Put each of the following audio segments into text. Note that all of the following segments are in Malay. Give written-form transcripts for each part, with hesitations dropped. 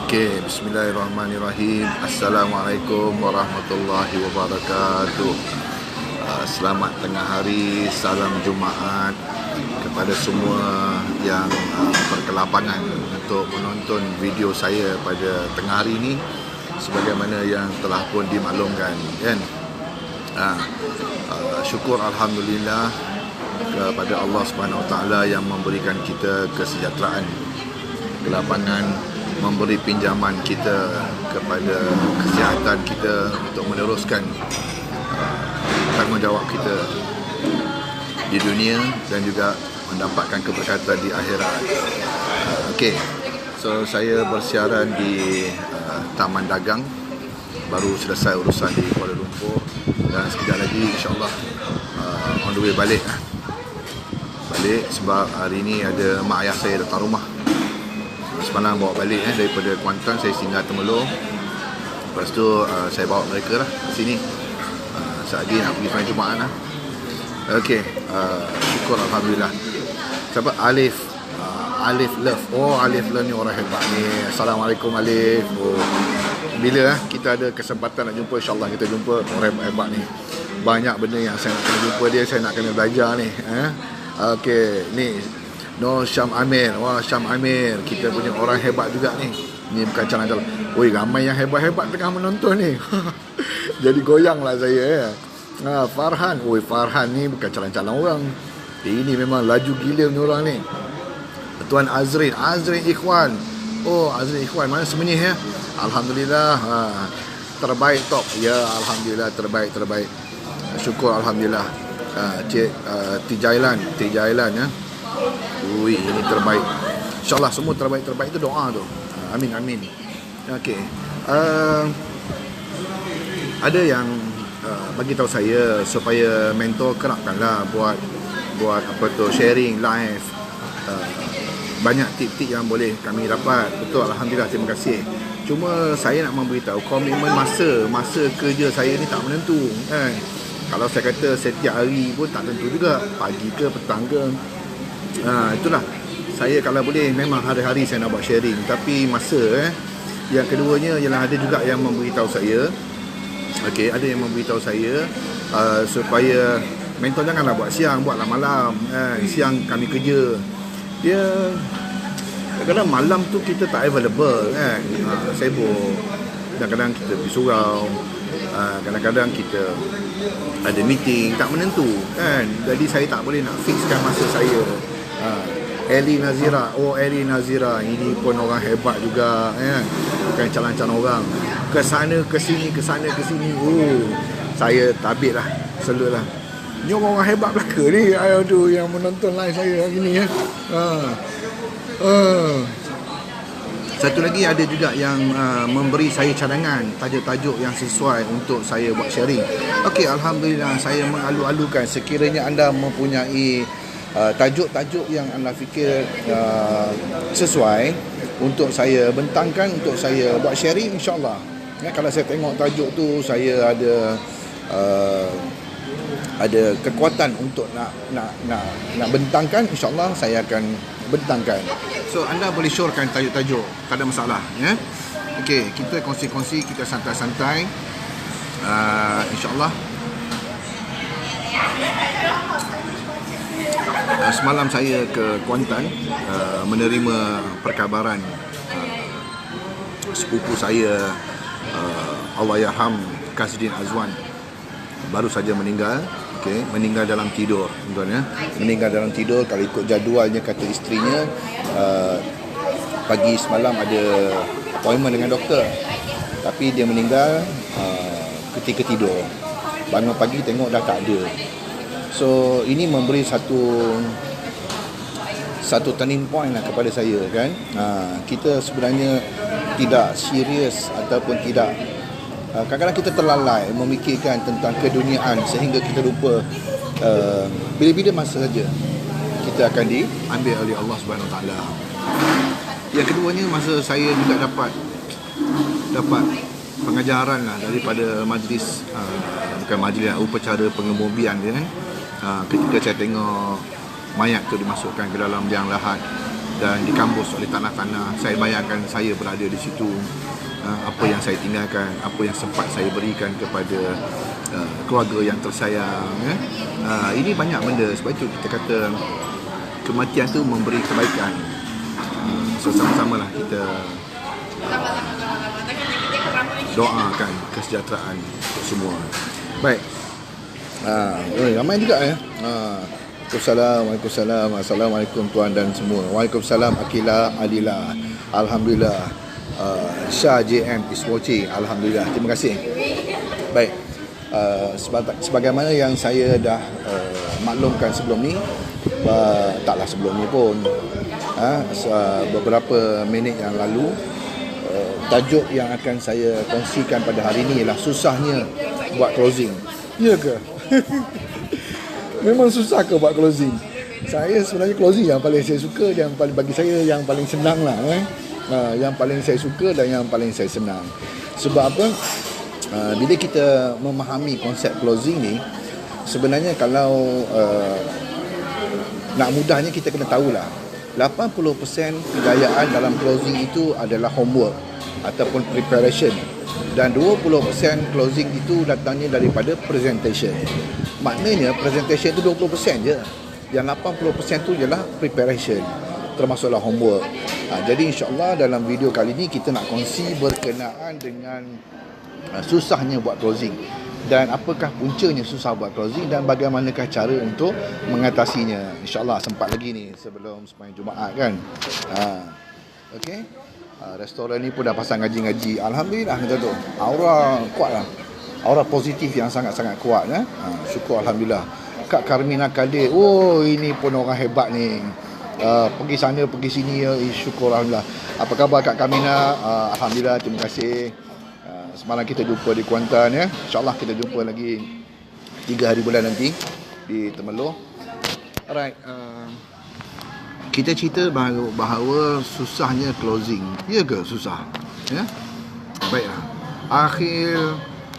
Okey, bismillahirrahmanirrahim. Assalamualaikum warahmatullahi wabarakatuh. Selamat tengah hari, salam Jumaat kepada semua yang berkelapangan untuk menonton video saya pada tengah hari ini, sebagaimana yang telah pun dimaklumkan, kan? Syukur alhamdulillah kepada Allah Subhanahu Wa Taala yang memberikan kita kesejahteraan, kelapangan, memberi pinjaman kita kepada kesihatan kita untuk meneruskan tanggungjawab kita di dunia dan juga mendapatkan keberkatan di akhirat. Okey, so saya bersiaran di Taman Dagang, baru selesai urusan di Kuala Lumpur dan sekejap lagi insyaAllah on the way balik sebab hari ni ada mak ayah saya datang rumah. Semalam bawa balik daripada Kuantan, saya singgah Temelloh. Lepas tu saya bawa mereka lah ke sini. Sekejap lagi nak pergi sembahyang Jumaat lah. Okey, syukur alhamdulillah. Sebab Alif Love. Oh, Alif Love ni orang hebat ni. Assalamualaikum Alif. Bila kita ada kesempatan nak jumpa, insyaAllah kita jumpa orang hebat ni. Banyak benda yang saya nak kena jumpa dia, saya nak kena belajar ni. Okey, ni Nur Syam Amir. Wah, Syam Amir, kita punya orang hebat juga ni. Ni bukan calon-calon. Oi, ramai yang hebat-hebat tengah menonton ni. Jadi goyang lah saya. Farhan. Oi, Farhan ni bukan calon-calon orang. Ini memang laju gila ni orang ni. Tuan Azrin Ikhwan. Oh, Azrin Ikhwan, mana semenyih ya? Alhamdulillah. Terbaik top. Ya, alhamdulillah terbaik. Syukur alhamdulillah. Cik Tijailan ya. Ui, ini terbaik. InsyaAllah semua terbaik itu doa tu. Amin. Okey. Ada yang bagi tahu saya supaya mentor kerapkanlah buat apa tu, sharing live. Banyak tip-tip yang boleh kami dapat. Betul, alhamdulillah, terima kasih. Cuma saya nak memberitahu komitmen masa kerja saya ni tak menentu, kan? Kalau saya kata setiap hari pun tak tentu juga, pagi ke petang ke. Itulah, saya kalau boleh memang hari-hari saya nak buat sharing, tapi masa yang keduanya ialah ada juga yang memberitahu saya. Okey, ada yang memberitahu saya supaya mentor janganlah buat siang, buatlah malam. Siang kami kerja, dia kadang-kadang malam tu kita tak available, kan? Sibuk, kadang-kadang kita pergi surau, kadang-kadang kita ada meeting, tak menentu, kan? Jadi saya tak boleh nak fixkan masa saya. Eli Nazira ini pun orang hebat juga, kan? Bukan calon-calon orang. Kesana ke sini. Saya tabik lah, selut lah. Ni orang hebat belaka ni. Aduh, yang menonton live saya hari ni. Satu lagi ada juga yang memberi saya cadangan tajuk-tajuk yang sesuai untuk saya buat sharing. Okey, alhamdulillah, saya mengalu-alukan sekiranya anda mempunyai tajuk-tajuk yang anda fikir sesuai untuk saya bentangkan, untuk saya buat sharing, insyaAllah. Kalau saya tengok tajuk tu, saya ada kekuatan untuk nak bentangkan, insyaAllah saya akan bentangkan. So anda boleh syorkan tajuk-tajuk, tak ada masalah, ya. Okey, kita kongsi-kongsi, kita santai-santai, insyaAllah. Semalam saya ke Kuantan menerima perkabaran sepupu saya, Allahyarham Kasdin Azwan, baru saja meninggal. Okey, meninggal dalam tidur, tuan-tuan, ya. Meninggal dalam tidur. Kalau ikut jadualnya, kata isterinya, pagi semalam ada appointment dengan doktor, tapi dia meninggal ketika tidur. Bangun pagi tengok dah tak ada. So ini memberi satu turning point lah kepada saya, kan? Kita sebenarnya tidak serius ataupun tidak, kadang-kadang kita terlalai memikirkan tentang keduniaan sehingga kita lupa bila-bila masa saja kita akan diambil oleh Allah Subhanahu Wa Taala. Yang keduanya, masa saya juga dapat pengajaran lah daripada majlis, bukan majlis, upacara pengebumian dia, kan? Ketika saya tengok mayat tu dimasukkan ke dalam liang lahat, dan dikambus oleh tanah-tanah. Saya bayangkan saya berada di situ, apa yang saya tinggalkan, apa yang sempat saya berikan kepada keluarga yang tersayang. Ini banyak benda, sebab itu kita kata kematian tu memberi kebaikan. So sama-sama lah kita doakan kesejahteraan untuk semua. Baik. Ramai juga ya. Waalaikumsalam. Assalamualaikum tuan dan semua. Waalaikumsalam Akila Adila. Alhamdulillah. Shah JM is watching. Alhamdulillah. Terima kasih. Baik. Sebagaimana yang saya dah maklumkan sebelum ni, taklah sebelum ni pun, beberapa minit yang lalu, tajuk yang akan saya kongsikan pada hari ini ialah susahnya buat closing. Ya ke? Memang susah ke buat closing? Saya sebenarnya closing yang paling saya suka, yang paling bagi saya yang paling senang lah. Yang paling saya suka dan yang paling saya senang. Sebab apa? Bila kita memahami konsep closing ni, sebenarnya kalau nak mudahnya kita kena tahulah 80% kejayaan dalam closing itu adalah homework ataupun preparation, dan 20% closing itu datangnya daripada presentation. Maknanya presentation itu 20% je, yang 80% tu ialah preparation, termasuklah homework. Jadi insyaAllah dalam video kali ni kita nak kongsi berkenaan dengan susahnya buat closing, dan apakah puncanya susah buat closing, dan bagaimanakah cara untuk mengatasinya. InsyaAllah sempat lagi ni sebelum sembahyang Jumaat kan. Okey. Restoran ni pun dah pasang ngaji-ngaji. Alhamdulillah kata tu. Aura kuat lah. Aura positif yang sangat-sangat kuat. Syukur Alhamdulillah. Kak Carmina Kadir. Oh, ini pun orang hebat ni. Pergi sana, pergi sini. Syukur Alhamdulillah. Apa khabar Kak Carmina? Alhamdulillah, terima kasih. Semalam kita jumpa di Kuantan ya. InsyaAllah kita jumpa lagi 3 hari bulan nanti di Temerloh. Alright. Kita cerita bahawa susahnya closing. Ya ke susah? Ya. Baiklah.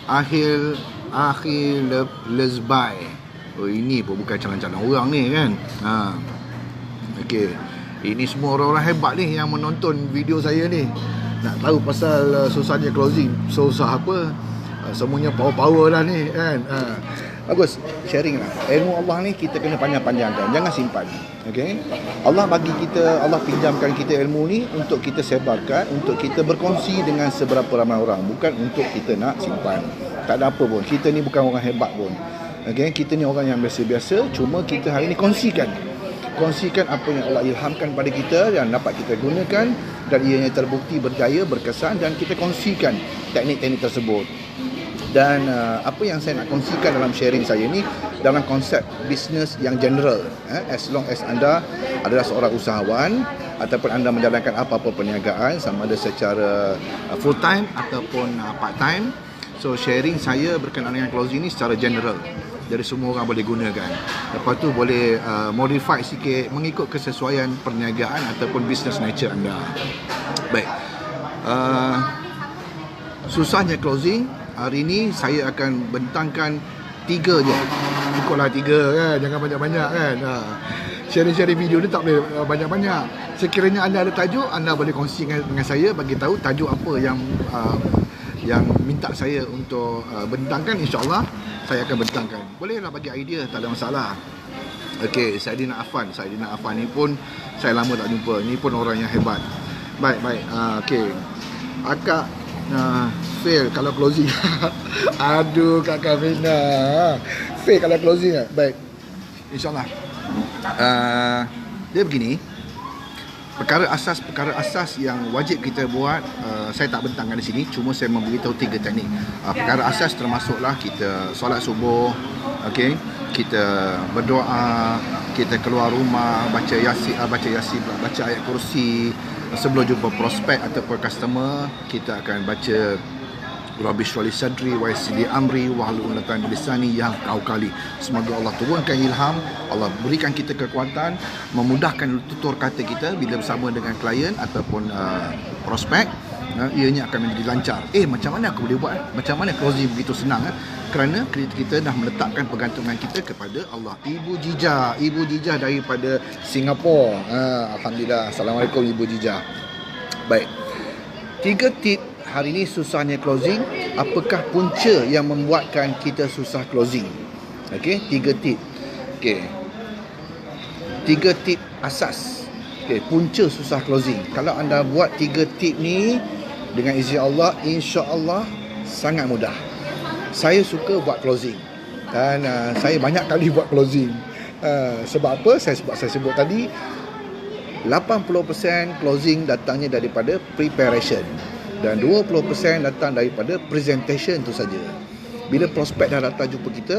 Akhir lezbai. Oh, ini pun bukan calon-calon orang ni kan. Okey. Ini semua orang-orang hebat ni yang menonton video saya ni. Nak tahu pasal susahnya closing. Susah apa? Semuanya power-power lah ni kan. Bagus, sharing lah. Ilmu Allah ni kita kena panjang-panjangkan, jangan simpan. Okay? Allah bagi kita, Allah pinjamkan kita ilmu ni untuk kita sebarkan, untuk kita berkongsi dengan seberapa ramai orang, bukan untuk kita nak simpan. Tak ada apa pun, kita ni bukan orang hebat pun. Okay? Kita ni orang yang biasa-biasa, cuma kita hari ni kongsikan apa yang Allah ilhamkan pada kita yang dapat kita gunakan, dan ianya terbukti berjaya, berkesan, dan kita kongsikan teknik-teknik tersebut. Dan apa yang saya nak kongsikan dalam sharing saya ni dalam konsep bisnes yang general. As long as anda adalah seorang usahawan ataupun anda menjalankan apa-apa perniagaan, sama ada secara full time ataupun part time. So sharing saya berkenaan dengan closing ni secara general, dari semua orang boleh gunakan. Lepas tu boleh modify sikit mengikut kesesuaian perniagaan ataupun business nature anda. Baik. Susahnya closing, hari ni saya akan bentangkan 3 je. Ikutlah 3 kan, jangan banyak-banyak kan. Sharing-sharing video ni tak boleh banyak-banyak. Sekiranya anda ada tajuk, anda boleh kongsi dengan saya, bagi tahu tajuk apa yang minta saya untuk bentangkan. InsyaAllah saya akan bentangkan. Bolehlah bagi idea, tak ada masalah. Okey, Saidina Afan ni pun saya lama tak jumpa. Ni pun orang yang hebat. Baik. Okey. Akak fail kalau closing. Aduh Kak Kamina. Fail kalau closing lah. Baik. InsyaAllah. Dia begini. Perkara asas yang wajib kita buat, saya tak bentangkan di sini, cuma saya memberitahu 3 teknik. Perkara asas termasuklah kita solat subuh, okey, kita berdoa, kita keluar rumah, baca yasin, baca ayat kursi. Sebelum jumpa prospek ataupun customer, kita akan baca Rabbi shrah li sadri wa yassir li amri wahlul 'uqdatam min lisani yafqahu qawli. Semoga Allah turunkan ilham, Allah berikan kita kekuatan, memudahkan tutur kata kita bila bersama dengan klien ataupun prospek. ianya akan menjadi lancar. Macam mana aku boleh buat? Macam mana closing begitu senang? Kerana kita dah meletakkan pergantungan kita kepada Allah. Ibu Jijah daripada Singapura. Alhamdulillah. Assalamualaikum Ibu Jijah. Baik. 3 tip hari ini susahnya closing. Apakah punca yang membuatkan kita susah closing? Okey, 3 tip. Okey. 3 tip asas. Okey, punca susah closing. Kalau anda buat 3 tip ni dengan izin Allah, insya-Allah sangat mudah. Saya suka buat closing dan saya banyak kali buat closing. Sebab apa? Saya sebut tadi 80% closing datangnya daripada preparation dan 20% datang daripada presentation tu saja. Bila prospek dah datang jumpa kita,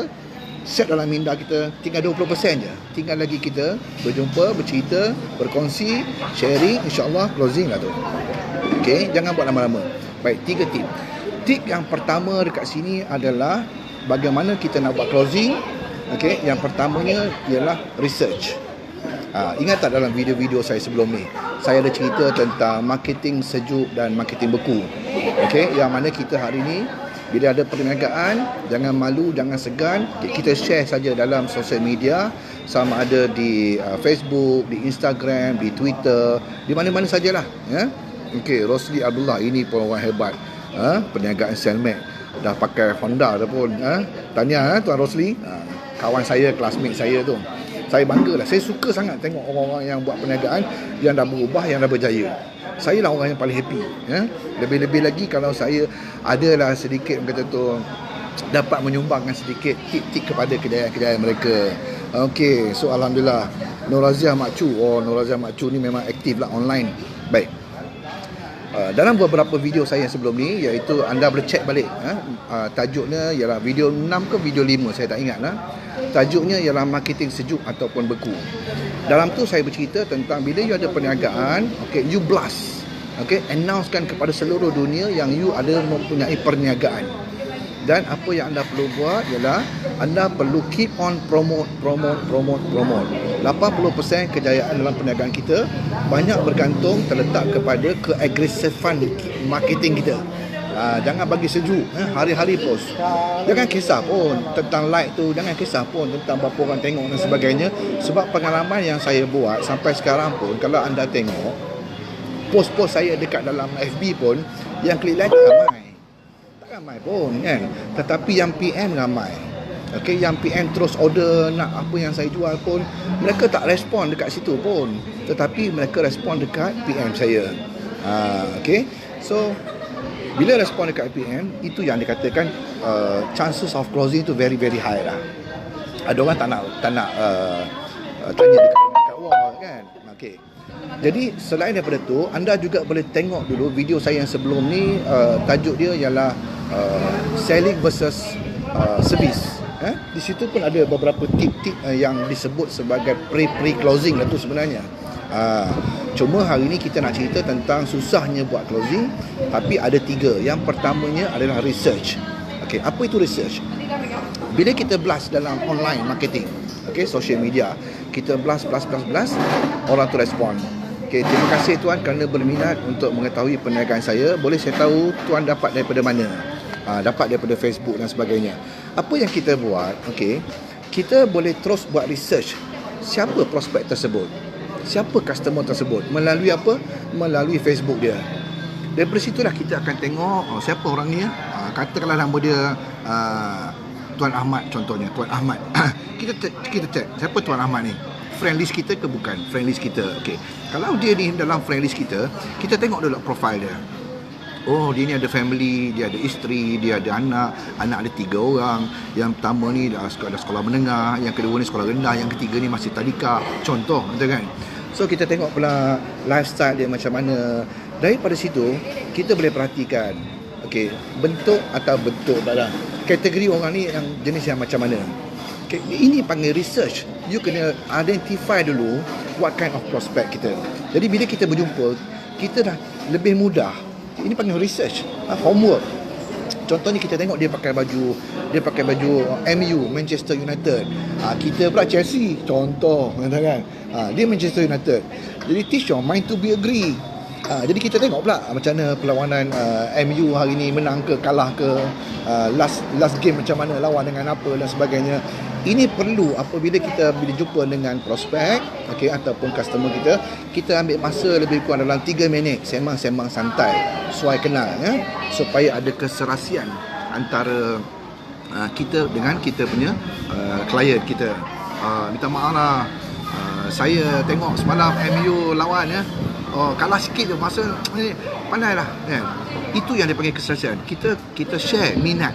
set dalam minda kita, tinggal 20% je. Tinggal lagi kita berjumpa, bercerita, berkongsi, sharing, insya-Allah closing lah tu. Okey, jangan buat lama-lama. Baik, 3 tip. Tip yang pertama dekat sini adalah bagaimana kita nak buat closing. Okey, yang pertamanya ialah research. Ingat tak dalam video-video saya sebelum ni, saya ada cerita tentang marketing sejuk dan marketing beku. Okey, yang mana kita hari ni bila ada perniagaan, jangan malu, jangan segan, kita share saja dalam sosial media, sama ada di Facebook, di Instagram, di Twitter, di mana-mana sajalah, ya. Okey, Rosli Abdullah ini pun orang hebat. Perniagaan Selmac dah pakai Honda dah pun. Tahniah Tuan Rosli. Kawan saya, classmate saya tu. Saya banggalah. Saya suka sangat tengok orang-orang yang buat perniagaan yang dah berubah, yang dah berjaya. Saya lah orang yang paling happy, ya. Lebih-lebih lagi kalau saya adalah sedikit kata tu dapat menyumbangkan sedikit tip-tip kepada kedai-kedai mereka. Okey, so alhamdulillah. Nur Razia Makcu. Nur Razia Makcu ni memang aktif lah online. Baik. Dalam beberapa video saya sebelum ni, iaitu anda boleh check balik, tajuknya ialah video 6 ke video 5, saya tak ingat lah. Tajuknya ialah marketing sejuk ataupun beku. Dalam tu saya bercerita tentang bila you ada perniagaan, okay, you blast, okay, announcekan kepada seluruh dunia yang you ada mempunyai perniagaan. Dan apa yang anda perlu buat ialah anda perlu keep on promote. 80% kejayaan dalam perniagaan kita banyak bergantung terletak kepada keagresifan marketing kita. Jangan bagi sejuk, hari-hari post. Jangan kisah pun tentang like tu, jangan kisah pun tentang berapa orang tengok dan sebagainya. Sebab pengalaman yang saya buat sampai sekarang pun, kalau anda tengok post-post saya dekat dalam FB pun, yang klik like tak ramai pun kan, tetapi yang PM ramai. Okey, yang PM terus order nak apa yang saya jual pun, mereka tak respon dekat situ pun, tetapi mereka respon dekat PM saya. Okey, so bila respon dekat PM, itu yang dikatakan chances of closing tu very very high lah. Ada orang tak nak tanya dekat wall kan. Okey, jadi selain daripada tu, anda juga boleh tengok dulu video saya yang sebelum ni. Tajuk dia ialah selling versus service. Di situ pun ada beberapa tip-tip yang disebut sebagai pre-closing lah tu sebenarnya. Cuma hari ni kita nak cerita tentang susahnya buat closing, tapi ada 3. Yang pertamanya adalah research. Okey, apa itu research? Bila kita blast dalam online marketing, okey, social media, kita blast, orang tu respon. Okey, terima kasih tuan kerana berminat untuk mengetahui perniagaan saya. Boleh saya tahu tuan dapat daripada mana? Dapat daripada Facebook dan sebagainya. Apa yang kita buat, okey, kita boleh terus buat research. Siapa prospek tersebut? Siapa customer tersebut? Melalui apa? Melalui Facebook dia. Daripada situlah kita akan tengok siapa orang ni. Katakanlah nama dia Tuan Ahmad contohnya. Tuan Ahmad. kita check siapa Tuan Ahmad ni. Friend list kita ke bukan? Friend list kita. Okey. Kalau dia ni dalam friend list kita tengok dulu profile dia. Oh, dia ni ada family, dia ada isteri, dia ada anak ada 3 orang. Yang pertama ni dah sekolah menengah, yang kedua ni sekolah rendah, yang ketiga ni masih tadika. Contoh, betul kan? So kita tengok pula lifestyle dia macam mana. Daripada situ kita boleh perhatikan, okey, bentuk barang. Kategori orang ni yang jenis yang macam mana. Okay, ini panggil research. You kena identify dulu what kind of prospect kita. Jadi bila kita berjumpa, kita dah lebih mudah. Ini panggil research, homework. Contohnya kita tengok dia pakai baju MU, Manchester United. Kita pula Chelsea, contoh kan. Dia Manchester United. Jadi teach your mind to be agree. Jadi kita tengok pula macam mana perlawanan MU hari ni, menang ke kalah ke, last game macam mana, lawan dengan apa dan sebagainya. Ini perlu apabila kita bila jumpa dengan prospek, okey, ataupun customer kita ambil masa lebih kurang dalam 3 minit sembang-sembang santai, suai kenal ya, supaya ada keserasian antara kita dengan kita punya klien kita. Minta maaf lah, saya tengok semalam MU lawan ya, kalah sikit je, masa ni pandai lah kan. Itu yang dipanggil keserasian. Kita share minat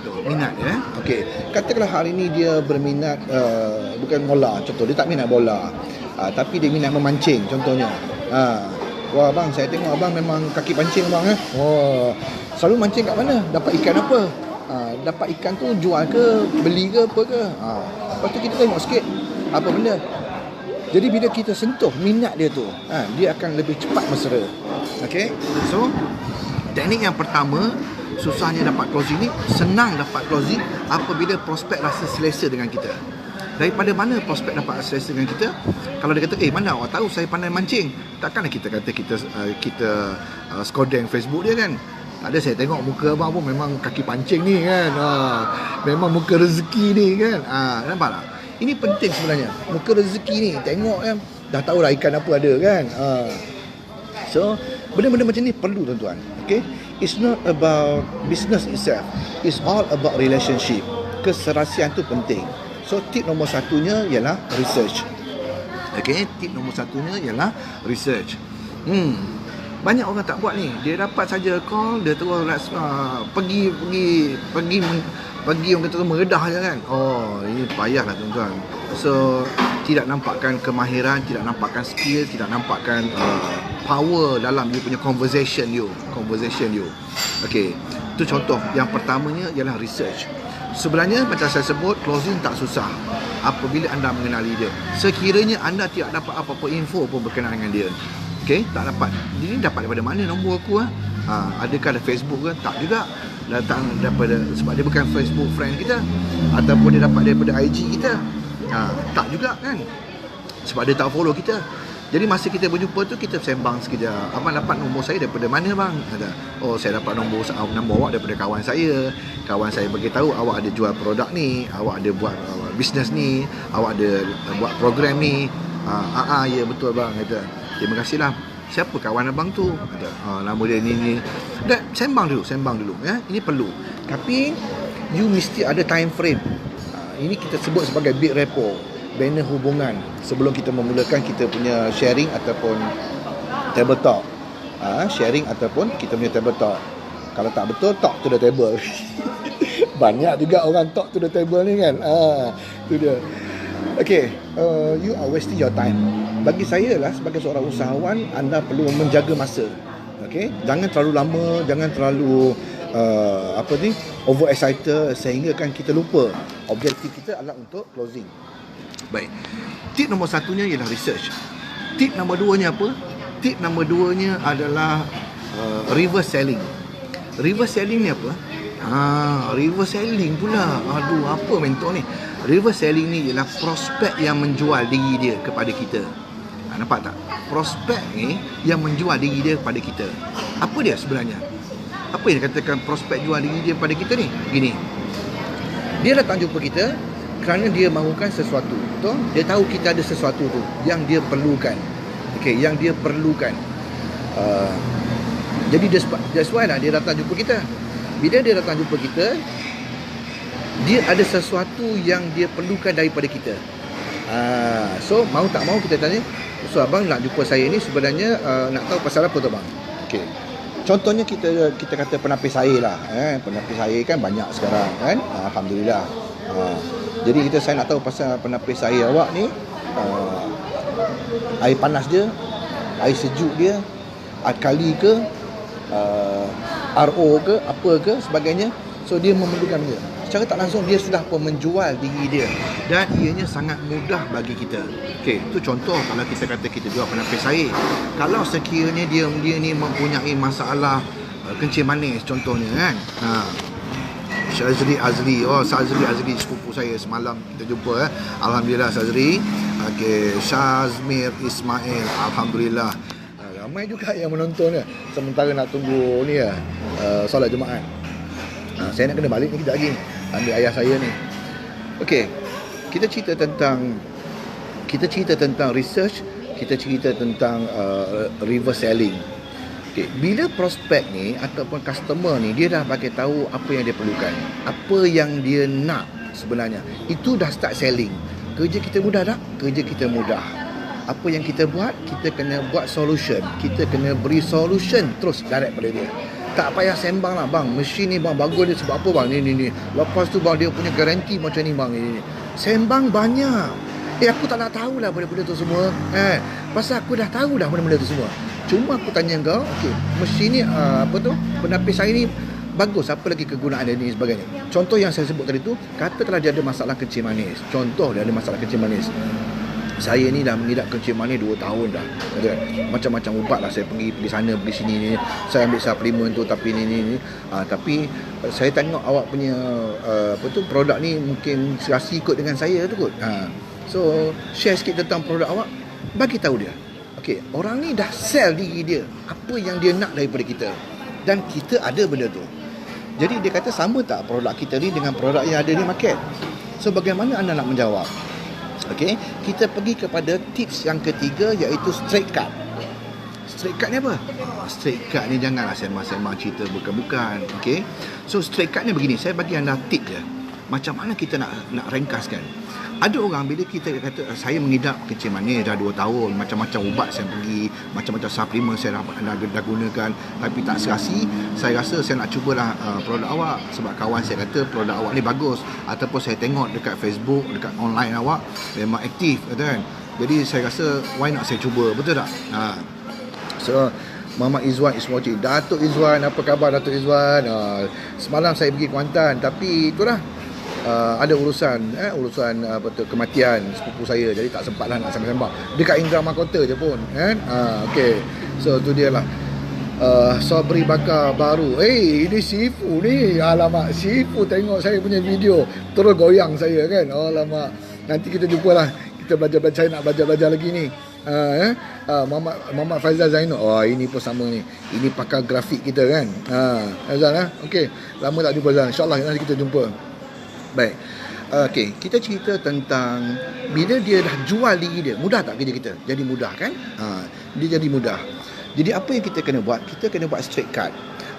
ya. Okey, katakanlah hari ni dia berminat bukan bola, contoh dia tak minat bola, tapi dia minat memancing contohnya. Wah abang, saya tengok abang memang kaki pancing abang selalu mancing kat mana, dapat ikan apa, dapat ikan tu jual ke, beli ke apa ke. Lepas tu kita tengok sikit apa benda. Jadi bila kita sentuh minat dia tu, dia akan lebih cepat mesra. Okay, so teknik yang pertama, susahnya dapat closing ni, senang dapat closing apabila prospek rasa selesa dengan kita. Daripada mana prospek dapat selesa dengan kita? Kalau dia kata, mana awak tahu saya pandai mancing? Takkanlah kita kata kita skodeng Facebook dia kan. Tak ada, saya tengok muka abang pun memang kaki pancing ni kan. Memang muka rezeki ni kan. Nampak tak? Ini penting sebenarnya. Muka rezeki ni, tengok kan, dah tahu lah ikan apa ada kan. So, benda-benda macam ni perlu tuan-tuan. Okay? It's not about business itself. It's all about relationship. Keserasian tu penting. So, tip nombor satunya ialah research. Okay? Tip nombor satunya ialah research. Banyak orang tak buat ni. Dia dapat saja call, dia terus pergi orang kata meredah je kan. Ini payahlah tuan-tuan. So tidak nampakkan kemahiran, tidak nampakkan skill, tidak nampakkan power dalam you punya conversation you. Okey, itu contoh. Yang pertamanya ialah research. Sebenarnya macam saya sebut, closing tak susah apabila anda mengenali dia. Sekiranya anda tidak dapat apa-apa info pun berkenaan dengan dia, okey, tak dapat. Ini dapat daripada mana nombor aku? Adakah ada Facebook ke? Tak juga. Datang daripada, sebab dia bukan Facebook friend kita, ataupun dia dapat daripada IG kita. Tak juga kan, sebab dia tak follow kita. Jadi masa kita berjumpa tu, kita sembang sekejap. Abang dapat nombor saya daripada mana bang? Kata, saya dapat nombor awak daripada kawan saya. Kawan saya beritahu awak ada jual produk ni, awak ada buat bisnes ni, awak ada buat program ni. Ya betul bang, kata. Terima kasih lah. Siapa kawan abang tu? Kata, nama dia ni. Dan sembang dulu ya. Ini perlu. Tapi you mesti ada time frame. Ini kita sebut sebagai big rapport, bina hubungan sebelum kita memulakan kita punya sharing ataupun table talk. Sharing ataupun kita punya table talk. Kalau tak betul, talk to the table. Banyak juga orang talk to the table ni kan. Itu dia. Okay, you are wasting your time. Bagi saya lah, sebagai seorang usahawan, anda perlu menjaga masa. Okay, jangan terlalu lama, jangan terlalu over excited sehingga kan kita lupa objektif kita adalah untuk closing. Baik, tip nombor satunya ialah research. Tip nombor duanya apa? Tip nombor duanya adalah reverse selling. Reverse selling ni apa? Reverse selling pula. Aduh, apa mentor ni? Reverse selling ni ialah prospek yang menjual diri dia kepada kita. Nampak tak? Prospek ni yang menjual diri dia kepada kita. Apa dia sebenarnya? Apa yang dikatakan prospek jual diri dia kepada kita ni? Gini, dia datang jumpa kita kerana dia mahukan sesuatu. Betul? Dia tahu kita ada sesuatu tu yang dia perlukan. Okay, yang dia perlukan. Jadi that's why lah dia datang jumpa kita. Bila dia datang jumpa kita, dia ada sesuatu yang dia perlukan daripada kita. So mau tak mau kita tanya, so abang nak jumpa saya ni sebenarnya nak tahu pasal apa tu bang? Okay. Contohnya kita kata penapis air lah. Penapis air kan banyak sekarang kan. Alhamdulillah. Jadi saya nak tahu pasal penapis air awak ni, air panas dia, air sejuk dia, alkali ke, RO ke, apa ke sebagainya. So dia memerlukan dia. Secara tak langsung dia sudah pun menjual diri dia, dan ianya sangat mudah bagi kita. Okey, itu contoh kalau kita kata kita jual penapis air. Kalau sekiranya dia ni mempunyai masalah kencing manis contohnya kan. Syazri Azri, Syazri Azri sepupu saya semalam kita jumpa Alhamdulillah Syazri. Okey, Syazmir Ismail, alhamdulillah. Ramai juga yang menonton sementara nak tunggu ni solat Jumaat. Saya nak kena balik ni kejap lagi, ambil ayah saya ni. Okey, kita cerita tentang research, kita cerita tentang reverse selling. Okay. Bila prospek ni ataupun customer ni dia dah bagi tahu apa yang dia perlukan, apa yang dia nak sebenarnya, itu dah start selling. Kerja kita mudah tak? Kerja kita mudah. Apa yang kita buat, kita kena buat solution. Kita kena beri solution terus direct pada dia. Tak payah sembang lah, bang, mesin ni bang bagus dia sebab apa bang, ni. Lepas tu bang dia punya garanti macam ni bang, ni. Sembang banyak. Aku tak nak tahulah benda-benda tu semua. Pasal aku dah tahu dah benda-benda tu semua. Cuma aku tanya kau, okey, mesin ni penapis air ni bagus, apa lagi kegunaan dia ni sebagainya. Contoh yang saya sebut tadi tu, katakanlah dia ada masalah kencing manis. Contoh dia ada masalah kencing manis. Saya ni dah mengidap kencing manis 2 tahun dah. Macam-macam ubat lah saya pergi sana, pergi sini ni. Saya ambil suplemen tu tapi ni. Tapi saya tengok awak punya produk ni mungkin serasi ikut dengan saya tu kot. So share sikit tentang produk awak, bagi tahu dia. Okey, orang ni dah sell diri dia, apa yang dia nak daripada kita, dan kita ada benda tu. Jadi dia kata, sama tak produk kita ni dengan produk yang ada di market? So bagaimana anda nak menjawab? Okey, kita pergi kepada tips yang ketiga, iaitu straight cut. Straight cut ni apa? Straight cut ni janganlah sembang-sembang cerita bukan-bukan. Okey, so straight cut ni begini, saya bagi anda tip je. Macam mana kita nak ringkaskan? Ada orang bila kita kata saya mengidap kencing manis dah 2 tahun, macam-macam ubat saya pergi, macam-macam suplemen saya dah gunakan, tapi tak serasi. Saya rasa saya nak cubalah produk awak sebab kawan saya kata produk awak ni bagus, ataupun saya tengok dekat Facebook, dekat online awak memang aktif, kan. Jadi saya rasa why not saya cuba, betul tak? So Muhammad Izwan is watching. Datuk Izwan, apa khabar Datuk Izwan? Semalam saya pergi Kuantan, tapi itulah ada urusan kematian sepupu saya, jadi tak sempat lah nak sembang-sembang dekat Indra Mahkota je pun, kan. Okey, so tu dia lah. Sabri bakar baru. Ini Sifu ni. Alamak, Sifu tengok saya punya video terus goyang saya, kan. Alamak, nanti kita jumpa lah, kita belajar. Saya nak belajar lagi ni. Muhammad Faizal Zainul. Ini pun sama ni. Ini pakar grafik kita, kan. Azal, okey, lama tak jumpa Azal. InsyaAllah nanti kita jumpa. Baik. Okey, kita cerita tentang bila dia dah jual diri dia, mudah tak kerja kita? Jadi mudah, kan? Dia jadi mudah. Jadi apa yang kita kena buat? Kita kena buat straight cut.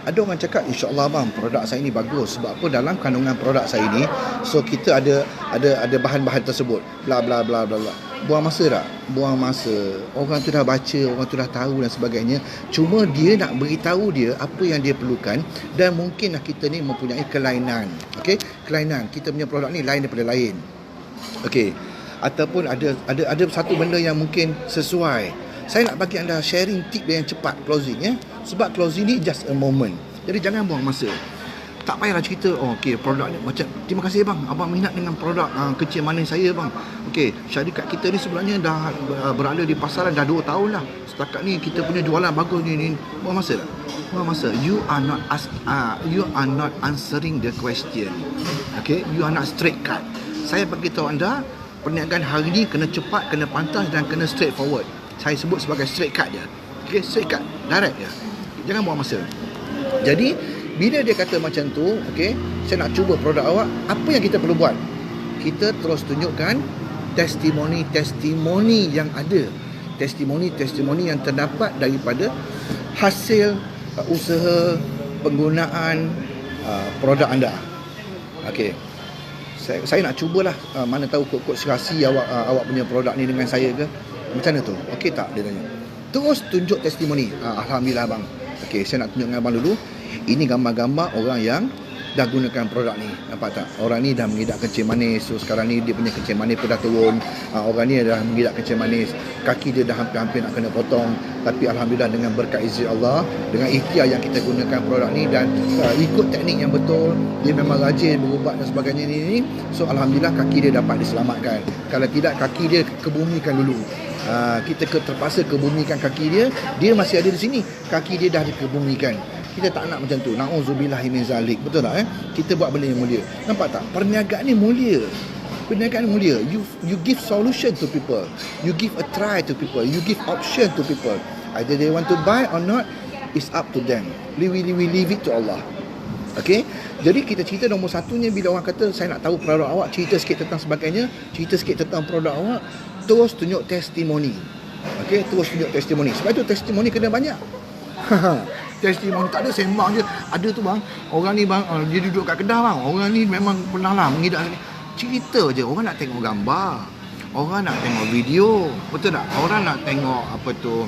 Ada orang cakap, insya-Allah bang, produk saya ni bagus sebab apa, dalam kandungan produk saya ni, so kita ada bahan-bahan tersebut. Bla bla bla bla bla. Buang masa tak? Buang masa. Orang tu dah baca, orang tu dah tahu dan sebagainya. Cuma dia nak beritahu dia apa yang dia perlukan, dan mungkinlah kita ni mempunyai kelainan. Okey, kelainan. Kita punya produk ni lain daripada lain. Okey. Ataupun ada satu benda yang mungkin sesuai. Saya nak bagi anda sharing tip yang cepat closing, ya. Sebab closing ni just a moment. Jadi jangan buang masa. Tak payahlah cerita, okey, produk ni macam, terima kasih bang, abang minat dengan produk kencing manis saya bang. Okey, syarikat kita ni sebenarnya dah berada di pasaran dah 2 tahun lah. Setakat ni kita punya jualan bagus ni. Buang masa tak? Buang masa. You are not answering the question. Okey, you are not straight cut. Saya bagi tahu anda, perniagaan hari ni kena cepat, kena pantas dan kena straight forward. Saya sebut sebagai straight cut je. Okey, straight cut, direct je. Jangan buang masa. Jadi bila dia kata macam tu, okey, saya nak cuba produk awak, apa yang kita perlu buat? Kita terus tunjukkan testimoni yang ada. Testimoni yang terdapat daripada hasil usaha penggunaan produk anda. Okey. Saya nak cubalah, mana tahu kod serasi awak punya produk ni dengan saya ke. Macam mana tu? Okey tak? Dia tanya. Terus tunjuk testimoni. Alhamdulillah bang. Okey, saya nak tunjuk dengan abang dulu. Ini gambar-gambar orang yang dah gunakan produk ni. Nampak tak? Orang ni dah mengidap kencing manis. So sekarang ni dia punya kencing manis pun dah turun. Orang ni dah mengidap kencing manis. Kaki dia dah hampir-hampir nak kena potong. Tapi alhamdulillah dengan berkat izin Allah, dengan ikhtiar yang kita gunakan produk ni dan ikut teknik yang betul, dia memang rajin berubat dan sebagainya ni. So alhamdulillah kaki dia dapat diselamatkan. Kalau tidak, kaki dia kebumikan dulu. Kita terpaksa kebumikan kaki dia. Dia masih ada di sini, kaki dia dah dikebumikan. Kita tak nak macam tu. Na'udzubillahi min zalik. Betul tak? Kita buat benda yang mulia. Nampak tak? Perniagaan ni mulia. Perniagaan ni mulia. You give solution to people. You give a try to people. You give option to people. Either they want to buy or not, it's up to them. We leave it to Allah. Okay, jadi kita cerita nombor satunya, bila orang kata saya nak tahu produk awak, cerita sikit tentang sebagainya, cerita sikit tentang produk awak, terus tunjuk testimoni. Okay, terus tunjuk testimoni. Sebab itu testimoni kena banyak. Testimoni tak ada sembang je. Ada tu bang, orang ni bang, dia duduk kat Kedah bang, orang ni memang pernah lah mengidap. Cerita je, orang nak tengok gambar, orang nak tengok video, betul tak? Orang nak tengok apa tu,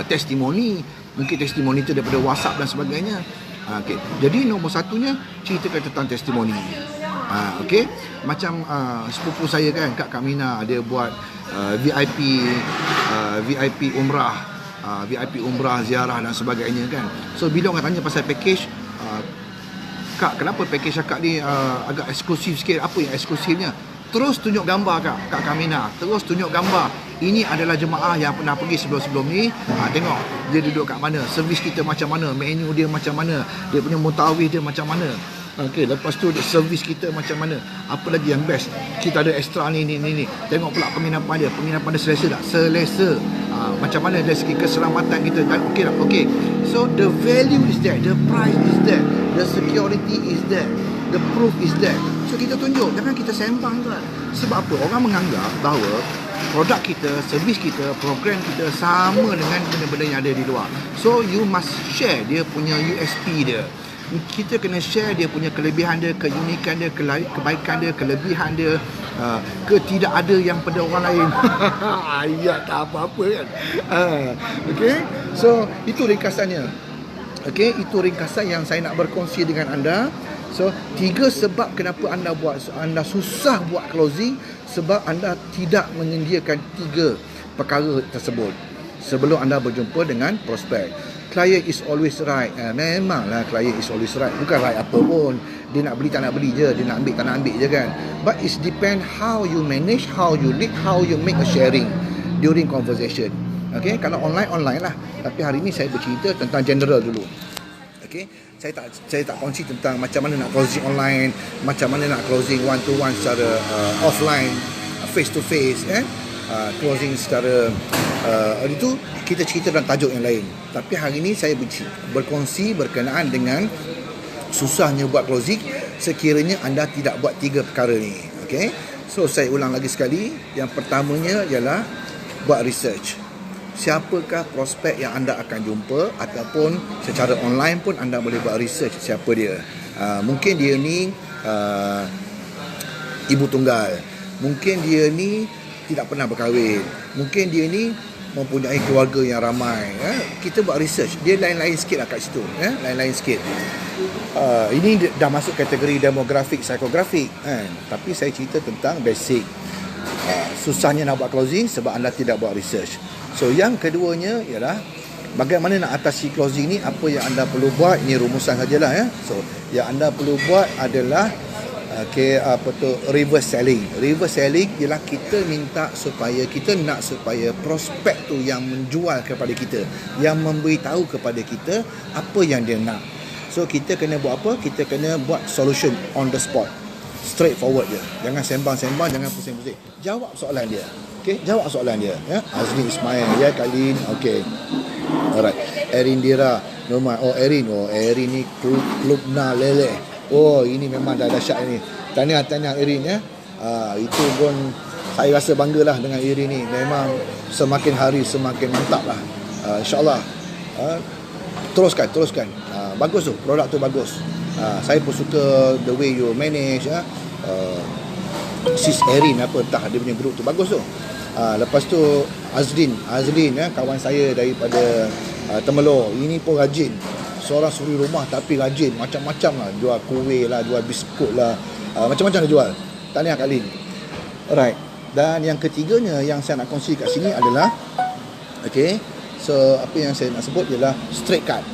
testimoni. Mungkin testimoni tu daripada WhatsApp dan sebagainya. Okay. Jadi nombor satunya, ceritakan tentang testimoni. Okay. Macam sepupu saya kan, Kak Kamina, dia buat VIP umrah, VIP umrah, ziarah dan sebagainya kan. So bila orang tanya pasal package, Kak, kenapa package akak ni agak eksklusif sikit? Apa yang eksklusifnya? Terus tunjuk gambar Kak Kamina, terus tunjuk gambar. Ini adalah jemaah yang pernah pergi sebelum-sebelum ni. Tengok dia duduk kat mana, servis kita macam mana, menu dia macam mana, dia punya mutawif dia macam mana. Okey, lepas tu servis kita macam mana. Apa lagi yang best? Kita ada extra ni. Tengok pula penginapan dia selesa tak? Selesa. Macam mana dari segi keselamatan kita? Okey tak? Okey. So the value is there, the price is there, the security is there, the proof is there. So kita tunjuk, jangan kita sembang tu. Sebab apa? Orang menganggap bahawa produk kita, servis kita, program kita sama dengan benda-benda yang ada di luar. So you must share dia punya USP dia. Kita kena share dia punya kelebihan dia, keunikan dia, kebaikan dia, kelebihan dia, ketidakada yang pada orang lain. Ya, tak apa-apa kan. Okay, so itu ringkasannya. Okay, itu ringkasan yang saya nak berkongsi dengan anda. So, 3 sebab kenapa anda susah buat closing, sebab anda tidak menyediakan 3 perkara tersebut sebelum anda berjumpa dengan prospek. Client is always right. Memanglah client is always right. Bukan right apa pun. Dia nak beli tak nak beli je, dia nak ambil tak nak ambil je kan. But it depend how you manage, how you lead, how you make a sharing during conversation. Okay, kalau online lah. Tapi hari ni saya bercerita tentang general dulu. Okay, saya tak kongsi tentang macam mana nak closing online, macam mana nak closing one to one secara offline, face to face, closing secara itu kita cerita dalam tajuk yang lain. Tapi hari ini saya berkongsi berkenaan dengan susahnya buat closing sekiranya anda tidak buat 3 perkara ni. Okay, so saya ulang lagi sekali. Yang pertamanya ialah buat research. Siapakah prospek yang anda akan jumpa, ataupun secara online pun anda boleh buat research siapa dia. Mungkin dia ni ibu tunggal, mungkin dia ni tidak pernah berkahwin, mungkin dia ni mempunyai keluarga yang ramai. Kita buat research. Dia lain-lain sikit lah kat situ. Lain-lain sikit. Ini dah masuk kategori demografik, psikografik kan? Tapi saya cerita tentang basic. Susahnya nak buat closing sebab anda tidak buat research. So yang keduanya ialah bagaimana nak atasi closing ni. Apa yang anda perlu buat, ini rumusan sajalah ya. So yang anda perlu buat adalah reverse selling. Reverse selling ialah kita minta supaya, kita nak supaya prospek tu yang menjual kepada kita, yang memberitahu kepada kita apa yang dia nak. So kita kena buat apa? Kita kena buat solution on the spot, straightforward je. Jangan sembang-sembang, jangan pusing-pusing. Jawab soalan dia. Okay, jawab soalan dia ya. Azli Ismail, ya Kalin. Okay, alright. Erindira Norman. Erin ni Klubna Lele. Ini memang dah dahsyat ni. Tahniah Erin ya. Itu pun saya rasa banggalah dengan Erin ni. Memang semakin hari semakin mantap lah. InsyaAllah. Teruskan. Bagus tu, produk tu bagus. Saya pun suka the way you manage ya. Sis Erin entah dia punya grup tu bagus tu. Lepas tu Azlin ya, kawan saya daripada Temelor. Ini pun rajin. Seorang suri rumah tapi rajin. Macam-macam lah. Jual kuih lah, jual biskut lah, macam-macam dia jual. Tahniah Kak Lin. Alright. Dan yang ketiganya yang saya nak kongsi kat sini adalah, okay, so apa yang saya nak sebut ialah straight cut.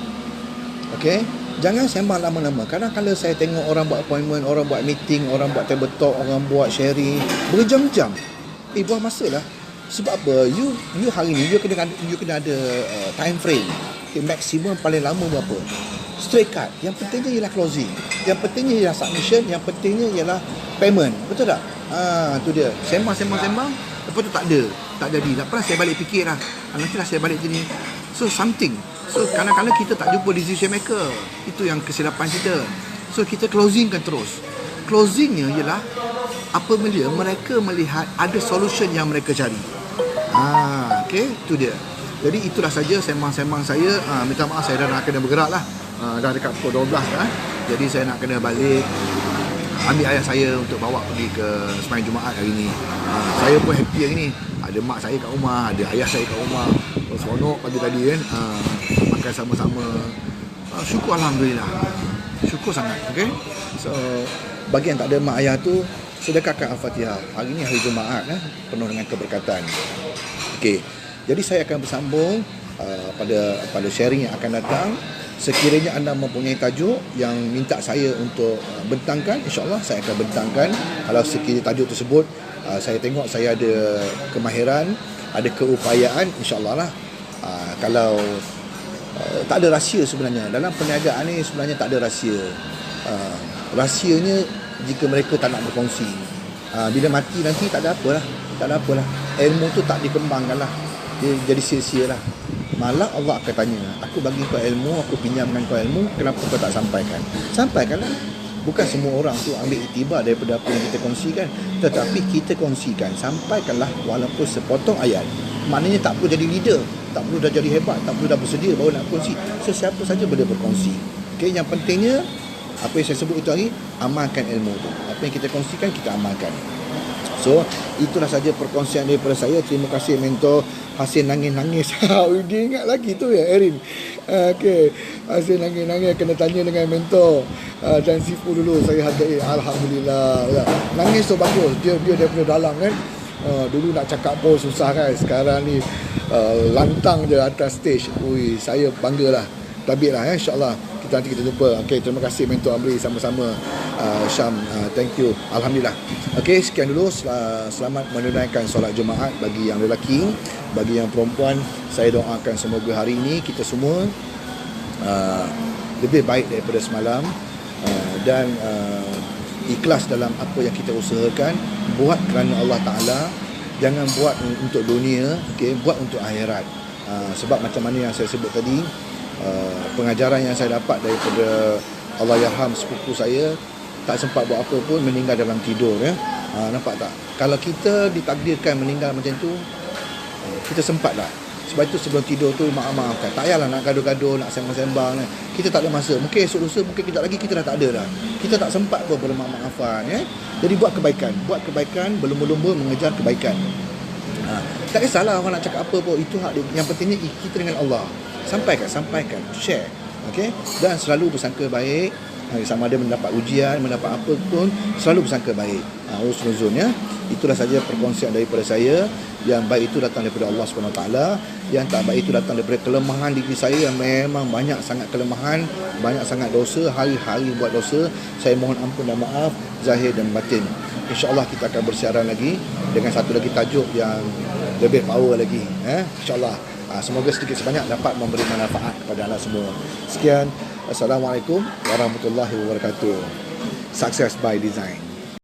Okay, jangan sembang lama-lama. Kadang-kadang saya tengok orang buat appointment, orang buat meeting, orang buat table talk, orang buat sharing berjam-jam. Buang masa lah. Sebab apa? You hari ni you kena ada time frame. Okay, maksimum paling lama berapa? Straight cut. Yang pentingnya ialah closing. Yang pentingnya ialah submission. Yang pentingnya ialah payment. Betul tak? Tu dia. Sembang. lepas tu tak jadi. Lepas saya balik fikir lah, nantilah saya balik sini. So something. So kadang-kadang kita tak jumpa decision maker. Itu yang kesilapan kita. So kita closingkan terus. Closingnya ialah apabila mereka melihat ada solution yang mereka cari. Okay, itu dia. Jadi itulah saja sembang-sembang saya. Minta maaf saya dah nak kena bergerak lah. Dah dekat pukul 12 kan. Jadi saya nak kena balik ambil ayah saya untuk bawa pergi ke sembahyang Jumaat hari ni. Saya pun happy hari ni. Ada mak saya kat rumah, ada ayah saya kat rumah. Seronok pagi tadi kan. Makan sama-sama. Syukur Alhamdulillah. Syukur sangat. Okay. So bagi yang tak ada mak ayah tu, sedekahkan Al-Fatihah. Hari ni hari Jumaat penuh dengan keberkatan. Okay. Jadi saya akan bersambung pada sharing yang akan datang. Sekiranya anda mempunyai tajuk yang minta saya untuk bentangkan, insyaAllah saya akan bentangkan. Kalau sekiranya tajuk tersebut saya tengok saya ada kemahiran, ada keupayaan, insyaAllah lah. Kalau tak ada rahsia sebenarnya dalam perniagaan ni, sebenarnya tak ada rahsia. Rahsianya jika mereka tak nak berkongsi. Bila mati nanti tak ada apalah. Ilmu tu tak dikembangkan lah, dia jadi sia-sia lah. Malah Allah akan tanya, aku bagi kau ilmu, aku pinjamkan kau ilmu, kenapa kau tak sampaikan? Sampaikanlah. Bukan semua orang tu ambil iktibar daripada apa yang kita kongsikan, tetapi kita kongsikan, sampaikanlah walaupun sepotong ayat. Maknanya tak perlu jadi leader, tak perlu dah jadi hebat, tak perlu dah bersedia baru nak kongsi. Sesiapa saja boleh berkongsi. Okay, yang pentingnya apa yang saya sebut itu hari, amalkan ilmu tu. Apa yang kita kongsikan, kita amalkan. So, itulah saja perkongsian daripada saya. Terima kasih mentor Hasil nangis-nangis. Dia ingat lagi tu ya, Erin. Okay. Hasil nangis-nangis kena tanya dengan mentor dan Sifu dulu. Saya hargai. Alhamdulillah. Ya. Nangis tu bagus. Dia daripada dalam kan. Dulu nak cakap pun susah kan. Sekarang ni lantang je atas stage. Ui, saya banggalah. Tabiklah ya, insyaAllah. Nanti kita jumpa. Okay, terima kasih mentor Amri, sama-sama. Syam, thank you. Alhamdulillah. Okay, sekian dulu. Selamat menunaikan solat Jumaat bagi yang lelaki, bagi yang perempuan. Saya doakan semoga hari ini kita semua lebih baik daripada semalam, dan ikhlas dalam apa yang kita usahakan. Buat kerana Allah Ta'ala, jangan buat untuk dunia, okay? Buat untuk akhirat. Sebab macam mana yang saya sebut tadi, pengajaran yang saya dapat daripada Allahyarham sepupu saya, tak sempat buat apa pun, meninggal dalam tidur ya. Nampak tak? Kalau kita ditakdirkan meninggal macam tu, kita sempat lah. Sebab itu sebelum tidur tu maaf-maafkan. Tak payahlah nak gaduh-gaduh, nak sembang-sembang. Kita tak ada masa. Mungkin esok lusa, mungkin kejap lagi kita dah tak ada dah. Kita tak sempat pun bermaaf-maafan ya. Jadi buat kebaikan, berlumba-lumba mengejar kebaikan. Tak kisahlah orang nak cakap apa pun, itu hak dia. Yang pentingnya kita dengan Allah. Sampaikan, share. Okay? Dan selalu bersangka baik. Sama ada mendapat ujian, mendapat apa pun, selalu bersangka baik. Husnuzon ya. Itulah saja perkongsian daripada saya. Yang baik itu datang daripada Allah SWT. Yang tak baik itu datang daripada kelemahan diri saya, yang memang banyak sangat kelemahan, banyak sangat dosa, hari-hari buat dosa. Saya mohon ampun dan maaf zahir dan batin. InsyaAllah kita akan bersiaran lagi dengan satu lagi tajuk yang lebih power lagi. InsyaAllah. Semoga sedikit sebanyak dapat memberi manfaat kepada anda semua. Sekian. Assalamualaikum warahmatullahi wabarakatuh. Success by design.